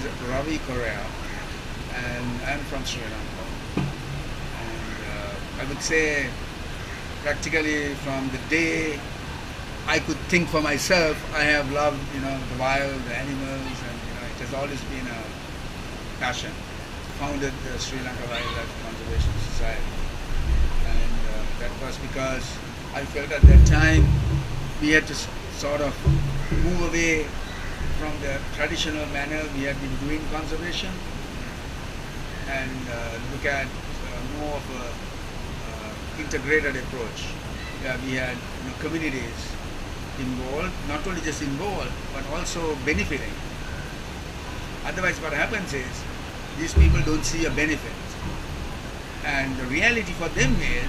is Ravi, Korea, and I'm from Sri Lanka. And I would say practically from the day I could think for myself, I have loved, the wild, the animals, and it has always been a passion. Founded the Sri Lanka Wildlife Conservation Society, and that was because I felt at that time we had to sort of move away from the traditional manner we had been doing conservation and look at more of a integrated approach where we had communities involved, not only just involved but also benefiting. Otherwise what happens is these people don't see a benefit, and the reality for them is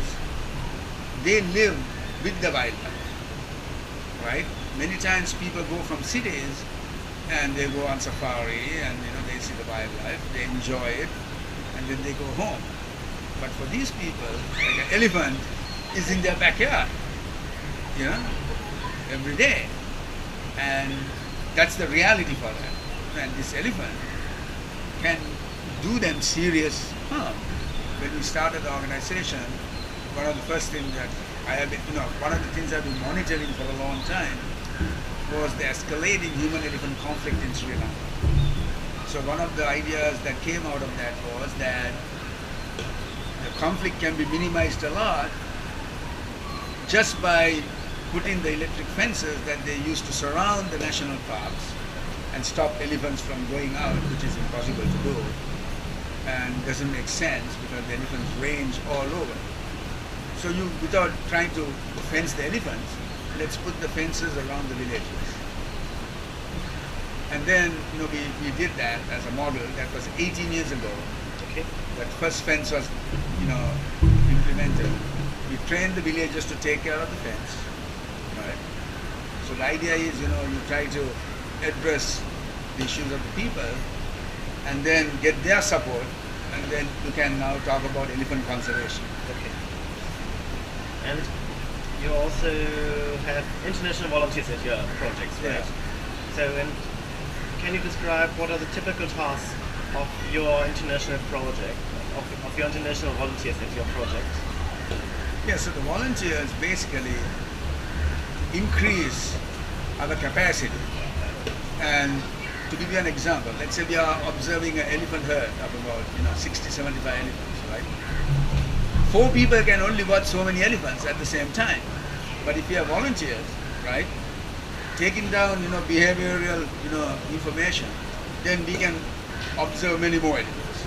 they live with the wildlife, right? Many times people go from cities and they go on safari and they see the wildlife, they enjoy it, and then they go home. But for these people, like an elephant is in their backyard, every day, and that's the reality for them. And this elephant can do them serious harm. When we started the organization, one of the first things that I have been, one of the things I've been monitoring for a long time was the escalating human-elephant conflict in Sri Lanka. So one of the ideas that came out of that was that the conflict can be minimized a lot just by putting the electric fences that they used to surround the national parks and stop elephants from going out, which is impossible to do and doesn't make sense because the elephants range all over. So without trying to fence the elephants, let's put the fences around the villages. And then, we did that as a model. That was 18 years ago. Okay. That first fence was, implemented. We trained the villagers to take care of the fence, right? So the idea is, you try to address the issues of the people and then get their support, and then you can now talk about elephant conservation. Okay. And you also have international volunteers at your projects, right? Yeah. So, and can you describe what are the typical tasks of your international project, of your international volunteers at your project? Yeah, so the volunteers basically increase our capacity. And to give you an example, let's say we are observing an elephant herd of about 60, 75 elephants, right? 4 people can only watch so many elephants at the same time. But if you have volunteers, right, taking down behavioral information, then we can observe many more elephants.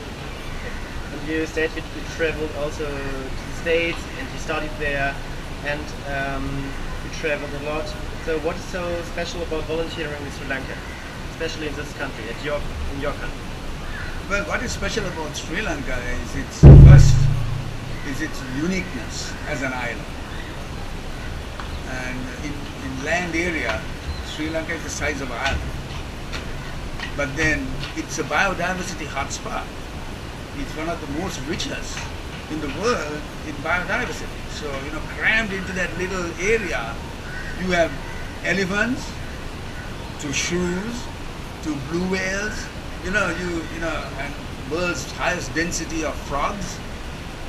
And you said you traveled also to the States and you studied there, and you traveled a lot. So what is so special about volunteering in Sri Lanka, especially in this country, in your country? Well, what is special about Sri Lanka is its uniqueness as an island. And in land area, Sri Lanka is the size of an island. But then it's a biodiversity hotspot. It's one of the most richest in the world in biodiversity. So, crammed into that little area, you have elephants, to shrews, to blue whales, and world's highest density of frogs,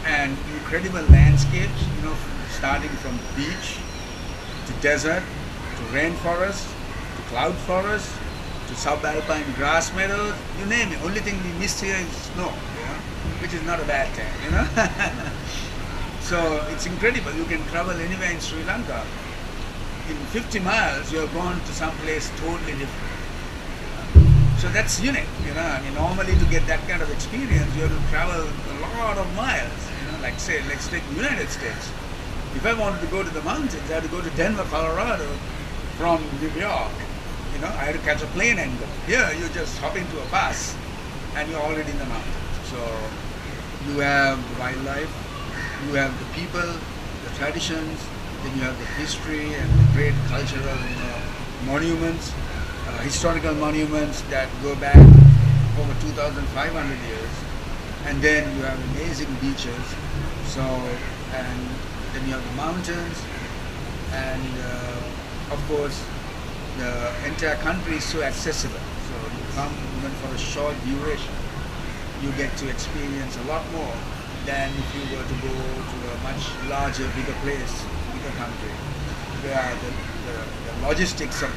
and incredible landscapes, starting from beach to desert to rainforest to cloud forest to subalpine grass meadows, you name it. Only thing we miss here is snow, which is not a bad thing, So it's incredible. You can travel anywhere in Sri Lanka. In 50 miles, you have gone to some place totally different. So that's unique, normally to get that kind of experience, you have to travel a lot of miles, like say, let's take the United States. If I wanted to go to the mountains, I had to go to Denver, Colorado from New York. I had to catch a plane and go. Here, you just hop into a bus and you're already in the mountains. So you have the wildlife, you have the people, the traditions, then you have the history and the great cultural monuments, historical monuments that go back over 2,500 years, and then you have amazing beaches. So, and then you have the mountains, and of course, the entire country is so accessible. So you come even for a short duration, you get to experience a lot more than if you were to go to a much larger, bigger place, bigger country, where the logistics of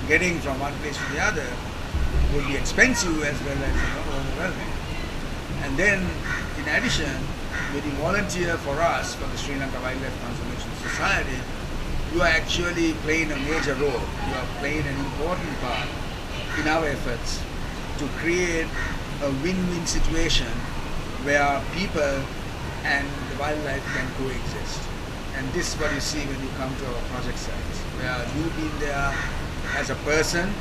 getting from one place to the other would be expensive as well as overwhelming. And then, in addition, when you volunteer for us, for the Sri Lanka Wildlife Conservation Society, you are actually playing a major role. You are playing an important part in our efforts to create a win-win situation where people and the wildlife can coexist. And this is what you see when you come to our project sites, where you've been there as a person,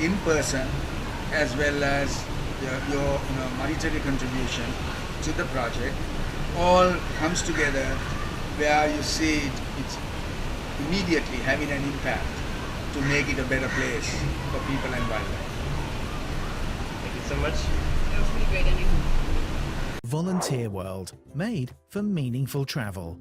in person, as well as your monetary contribution to the project, all comes together where you see it's immediately having an impact to make it a better place for people and wildlife. Thank you so much. That was really great, Annie. Volunteer World, made for meaningful travel.